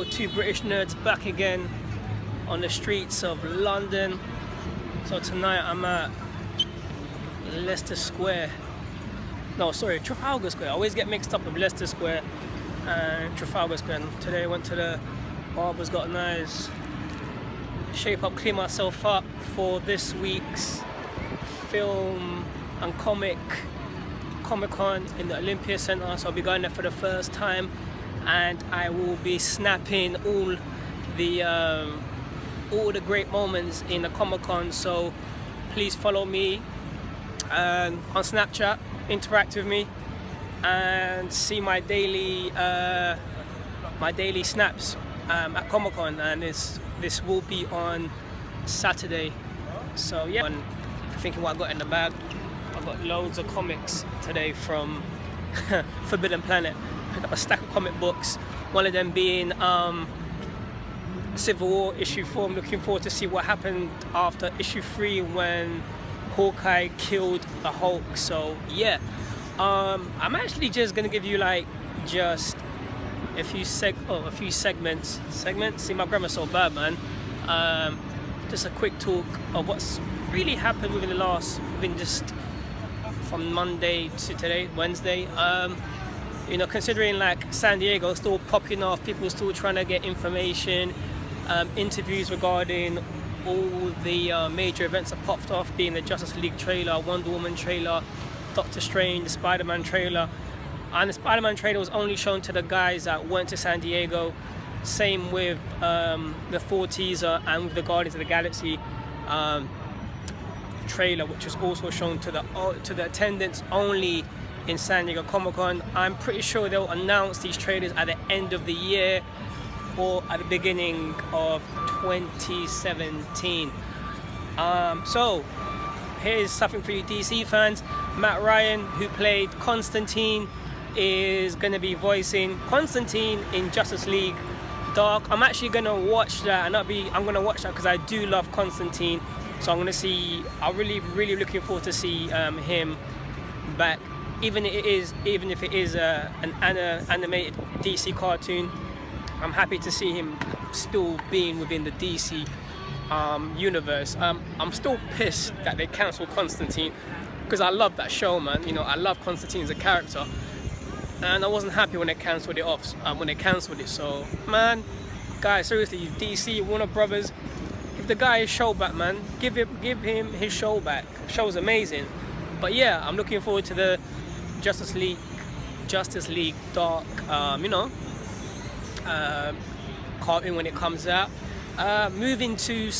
Yo, two British nerds back again on the streets of London. So tonight I'm at Leicester Square. No, sorry, Trafalgar Square. I always get mixed up with Leicester Square and Trafalgar Square. And today I went to the barber's, got a nice shape up, clean myself up for this week's film and Comic-Con in the Olympia Centre. So I'll be going there for the first time, and I will be snapping all the great moments in the Comic-Con. So please follow me on Snapchat, interact with me, and see my daily snaps at Comic-Con. And this will be on Saturday. So yeah, and thinking what I got in the bag. I got loads of comics today from Forbidden Planet. Picked up a stack of comic books, one of them being Civil War issue 4. I'm looking forward to see what happened after issue 3 when Hawkeye killed the Hulk. So yeah, I'm actually just gonna give you like just a few segments. See, my grammar's so bad, man. Just a quick talk of what's really happened within just from Monday to today, Wednesday. You know, considering like San Diego still popping off, people still trying to get information, interviews regarding all the major events that popped off, being the Justice League trailer, Wonder Woman trailer, Doctor Strange, the Spider-Man trailer. And the Spider-Man trailer was only shown to the guys that went to San Diego. Same with the Thor teaser and with the Guardians of the Galaxy trailer, which was also shown to the attendants only in San Diego Comic-Con. I'm pretty sure they'll announce these trailers at the end of the year or at the beginning of 2017. So here's something for you DC fans. Matt Ryan, who played Constantine, is going to be voicing Constantine in Justice League Dark. I'm actually going to watch that, and I'm going to watch that because I do love Constantine. So I'm going to see. I'm really looking forward to see him back, even if it is an animated DC cartoon. I'm happy to see him still being within the DC universe. I'm still pissed that they cancelled Constantine because I love that show, man. You know, I love Constantine as a character, and I wasn't happy when they cancelled it off. So, man, guys, seriously, you DC, Warner Brothers, give the guy his show back, man. Give him his show back. The show's amazing. But yeah, I'm looking forward to the Justice League Dark, cartoon when it comes out. Moving to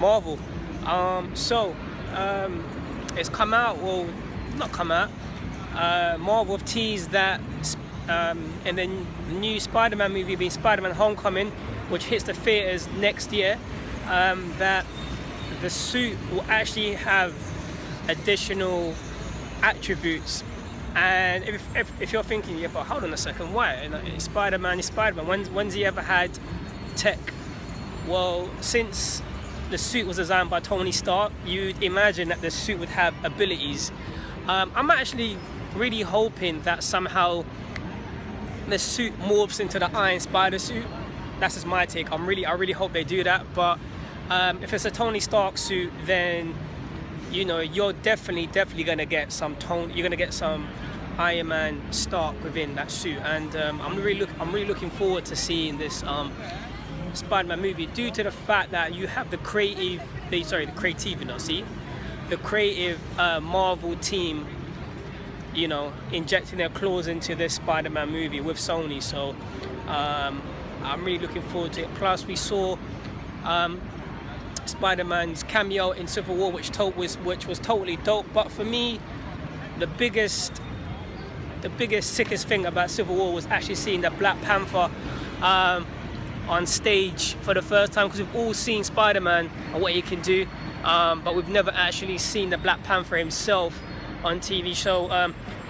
Marvel. It's come out, well, not come out. Marvel have teased that in the new Spider-Man movie, being Spider-Man Homecoming, which hits the theaters next year, that the suit will actually have additional attributes. And if you're thinking, yeah, but hold on a second, why? You know, it's Spider-Man. When's he ever had tech? Well, since the suit was designed by Tony Stark, you'd imagine that the suit would have abilities. I'm actually really hoping that somehow the suit morphs into the Iron Spider suit. That's just my take. I really hope they do that. But if it's a Tony Stark suit, then you know you're definitely gonna get some You're gonna get some Iron Man Stark within that suit, and I'm really looking forward to seeing this Spider-Man movie, due to the fact that you have the creative Marvel team, you know, injecting their claws into this Spider-Man movie with Sony. So I'm really looking forward to it. Plus, we saw Spider-Man's cameo in Civil War, which was totally dope. But for me, the biggest sickest thing about Civil War was actually seeing the Black Panther on stage for the first time, because we've all seen Spider-Man and what he can do, but we've never actually seen the Black Panther himself on TV. So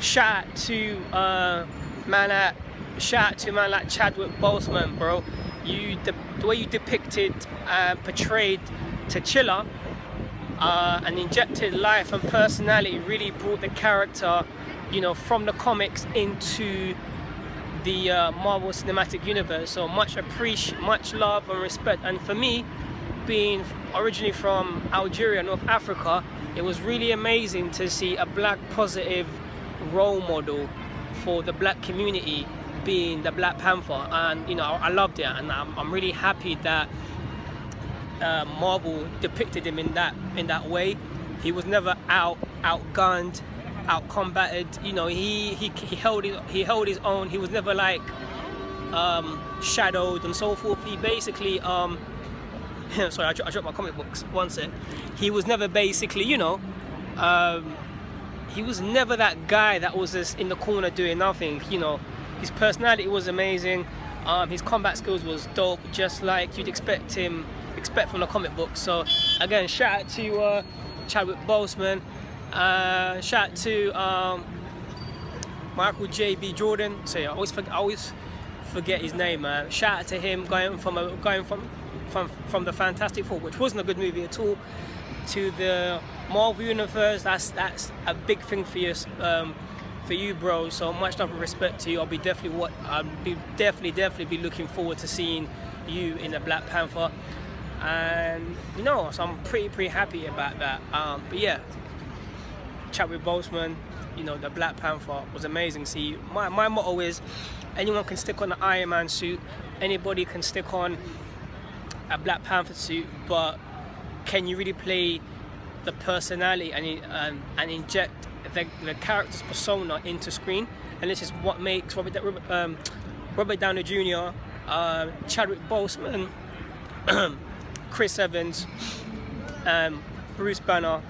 shout out to man like Chadwick Boseman, bro. The way you depicted, portrayed T'Challa and injected life and personality, really brought the character, you know, from the comics into the Marvel Cinematic Universe. So much love and respect. And for me, being originally from Algeria, North Africa, it was really amazing to see a black positive role model for the black community being the Black Panther. And you know, I loved it, and I'm really happy that Marvel depicted him in that way. He was never outgunned, out-combated. You know, he held his own. He was never like shadowed and so forth. He basically sorry, I dropped my comic books. One sec. He was never basically, you know, he was never that guy that was just in the corner doing nothing. You know, his personality was amazing. His combat skills was dope, just like you'd expect from the comic book. So again, shout out to Chadwick Boseman. Shout out to Michael J.B. Jordan. So yeah, I always forget his name, man. Shout out to him going from the Fantastic Four, which wasn't a good movie at all, to the Marvel Universe. That's a big thing for you, bro. So much love and respect to you. I'll be definitely be looking forward to seeing you in the Black Panther, and you know, so I'm pretty happy about that. But yeah, Chadwick Boseman, you know, the Black Panther was amazing. See, my motto is anyone can stick on the Iron Man suit, anybody can stick on a Black Panther suit, but can you really play the personality and inject the character's persona into screen? And this is what makes Robert Downey Jr., Chadwick Boseman, Chris Evans, Bruce Banner,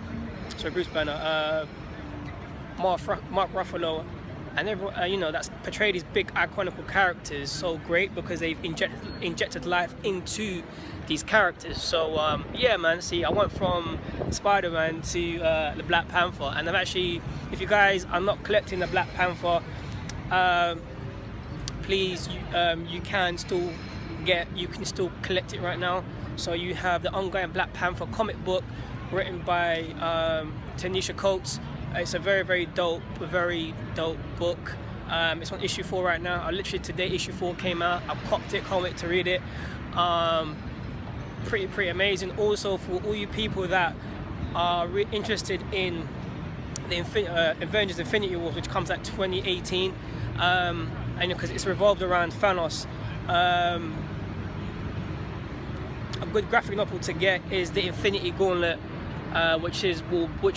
Mark Ruffalo, and everyone, you know, that's portrayed these big iconic characters so great because they've injected life into these characters. So yeah, man. See, I went from Spider-Man to the Black Panther, and I've actually, if you guys are not collecting the Black Panther, please, you can still collect it right now. So you have the ongoing Black Panther comic book written by Tanisha Coates. It's a very dope book. It's on issue 4 right now. Literally today issue 4 came out. I popped it, can't wait to read it. Pretty amazing. Also, for all you people that are interested in the Avengers Infinity War, which comes out 2018, and because it's revolved around Thanos, a good graphic novel to get is the Infinity Gauntlet, which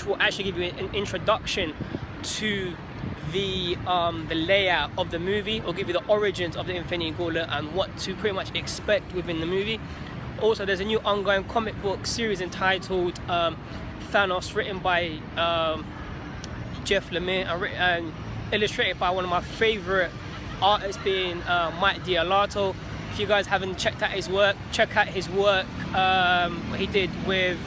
will actually give you an introduction to the layout of the movie, or give you the origins of the Infinity Gauntlet and what to pretty much expect within the movie. Also, there's a new ongoing comic book series entitled Thanos, written by Jeff Lemire and illustrated by one of my favorite artists, being Mike Dialato. If you guys haven't checked out his work, check out his work. What he did with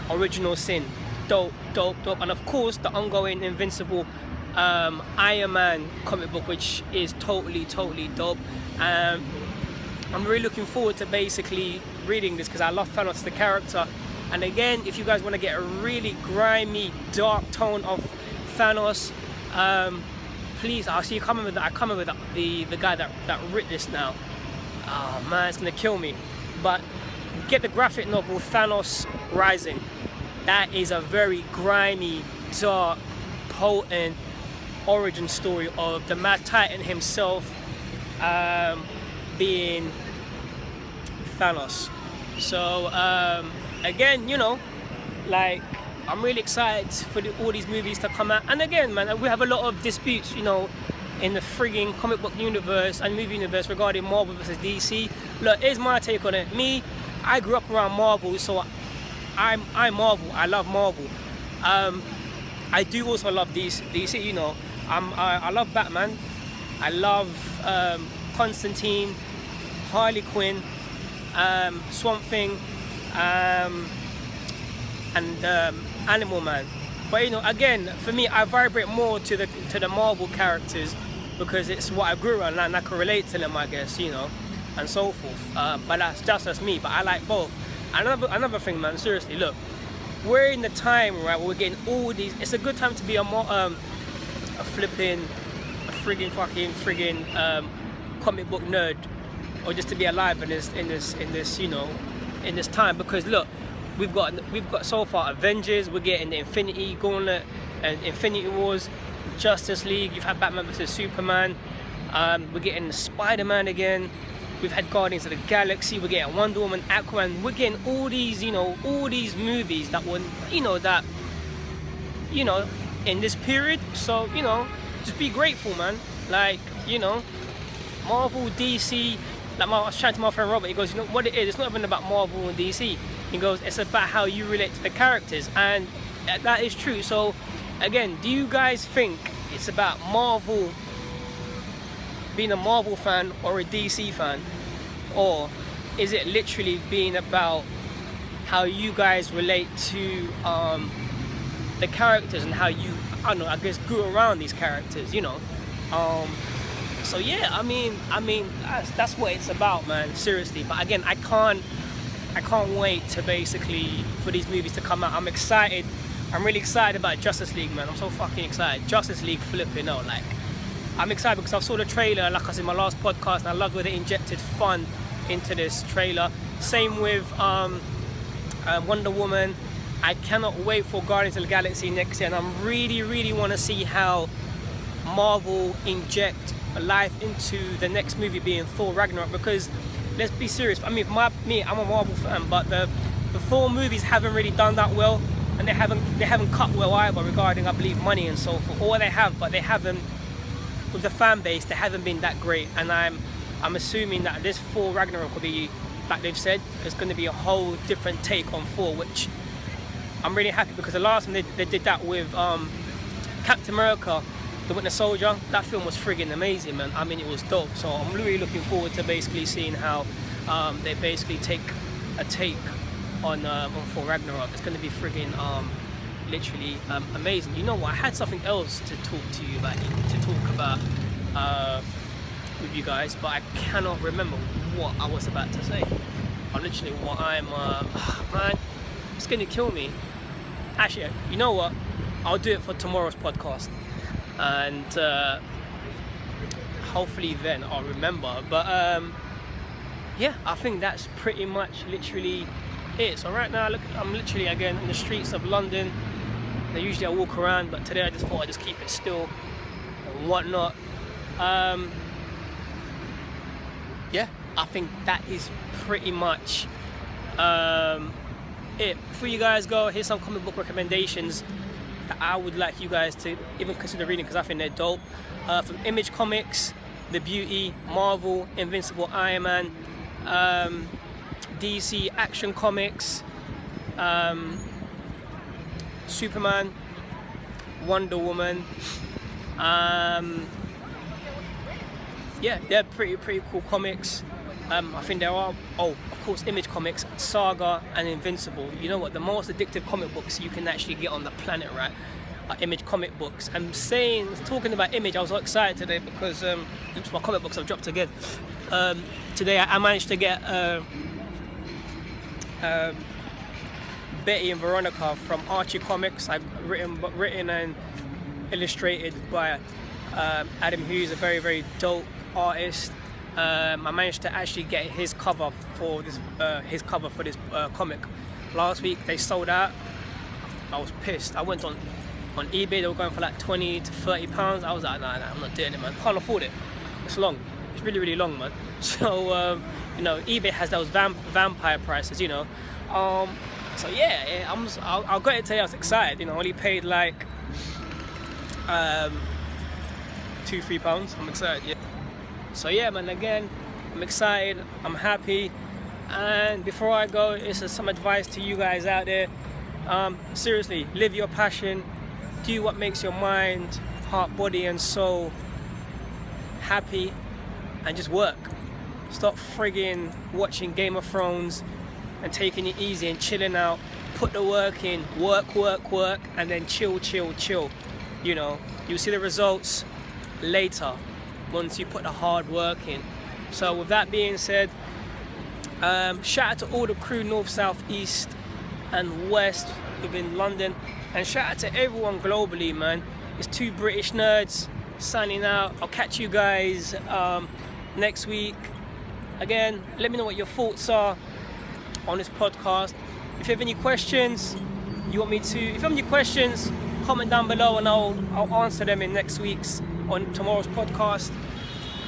Original Sin, dope. And of course, the ongoing Invincible Iron Man comic book, which is totally dope. I'm really looking forward to basically reading this because I love Thanos, the character. And again, if you guys want to get a really grimy, dark tone of Thanos, please, I'll see you coming with that. I come with the guy that wrote this now. Oh man, it's gonna kill me. But get the graphic novel Thanos Rising. That is a very grimy, dark, potent origin story of the Mad Titan himself, being Thanos. So again, you know, like, I'm really excited for all these movies to come out. And again, man, we have a lot of disputes, you know, in the frigging comic book universe and movie universe regarding Marvel versus DC. Look, here's my take on it. Me, I grew up around Marvel, so I'm Marvel. I love Marvel. I do also love DC. You know, I love Batman. I love Constantine, Harley Quinn, Swamp Thing, and Animal Man. But you know, again, for me, I vibrate more to the Marvel characters because it's what I grew around and I can relate to them, I guess, you know, and so forth. But that's me. But I like both. Another thing, man. Seriously, look, we're in the time, right, where we're getting all these. It's a good time to be a friggin' comic book nerd, or just to be alive in this, you know, in this time. Because look, we've got so far Avengers, we're getting the Infinity Gauntlet and Infinity Wars, Justice League. You've had Batman vs Superman. We're getting Spider-Man again. We've had Guardians of the Galaxy. We're getting Wonder Woman, Aquaman. We're getting all these, you know, all these movies that were, you know, in this period. So, you know, just be grateful, man. Like, you know, Marvel, DC. Like I was chatting to my friend Robert. He goes, you know what it is? It's not even about Marvel and DC. He goes, it's about how you relate to the characters, and that is true. So, again, do you guys think it's about Marvel, being a Marvel fan or a DC fan, or is it literally being about how you guys relate to the characters and how you, I don't know, I guess grew around these characters, you know? So yeah, I mean that's what it's about, man. Seriously. But again, I can't wait to basically for these movies to come out. I'm excited. I'm really excited about Justice League, man. I'm so fucking excited. Justice League flipping out, like. I'm excited because I saw the trailer, like I said in my last podcast, and I loved where they injected fun into this trailer. Same with Wonder Woman. I cannot wait for Guardians of the Galaxy next year, and I really want to see how Marvel inject life into the next movie being Thor Ragnarok. Because let's be serious. I mean, I'm a Marvel fan, but the Thor movies haven't really done that well, and they haven't cut well either regarding, I believe, money and so forth. Or they have, but they haven't. With the fan base, they haven't been that great, and I'm assuming that this Thor Ragnarok will be, like they've said, it's going to be a whole different take on Thor, which I'm really happy, because the last time they did that with Captain America, the Winter Soldier, that film was friggin' amazing, man. I mean, it was dope. So I'm really looking forward to basically seeing how they basically take a take on Thor Ragnarok. It's going to be friggin' literally amazing. You know what? I had something else to talk to you about, with you guys, but I cannot remember what I was about to say. I'm literally man, it's gonna kill me. Actually, you know what? I'll do it for tomorrow's podcast, and hopefully then I'll remember. But yeah, I think that's pretty much literally it. So right now, look, I'm literally again in the streets of London. And usually I walk around, but today I just thought I'd just keep it still and whatnot. Yeah, I think that is pretty much it. Before you guys go, here's some comic book recommendations that I would like you guys to even consider reading, because I think they're dope. From Image Comics, The Beauty, Marvel, Invincible, Iron Man, DC Action Comics, Superman, Wonder Woman. Yeah, they're pretty cool comics. I think there are, of course, Image Comics, Saga, and Invincible. You know what? The most addictive comic books you can actually get on the planet, right? Are Image comic books. I'm talking about Image, I was so excited today because my comic books have dropped again. Today I managed to get Betty and Veronica from Archie Comics. I've written and illustrated by Adam Hughes, a very dope artist. I managed to actually get his cover for this comic. Last week they sold out. I was pissed. I went on eBay. They were going for like 20 to 30 pounds. I was like, nah, I'm not doing it, man. Can't afford it. It's long. It's really long, man. So you know, eBay has those vampire prices, you know. So yeah, I'll go ahead and tell you I was excited. You know, I only paid like £2-3. I'm excited, yeah. So yeah, man, again, I'm excited, I'm happy. And before I go, it's some advice to you guys out there. Seriously, live your passion. Do what makes your mind, heart, body and soul happy, and just work. Stop friggin' watching Game of Thrones and taking it easy and chilling out. Put the work in, work, and then chill. You know, you'll see the results later once you put the hard work in. So with that being said, Shout out to all the crew north, south, east and west within London, and shout out to everyone globally, man. It's 2 British nerds signing out. I'll catch you guys next week. Again, let me know what your thoughts are on this podcast. If you have any questions, if you have any questions, comment down below and I'll answer them in next week's, on tomorrow's podcast.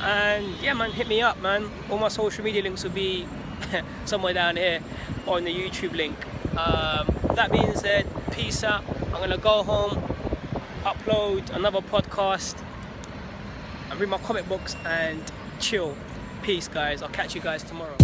And yeah, man, hit me up, man. All my social media links will be somewhere down here on the YouTube link. That being said, peace out. I'm gonna go home, upload another podcast, and read my comic books and chill. Peace, guys. I'll catch you guys tomorrow.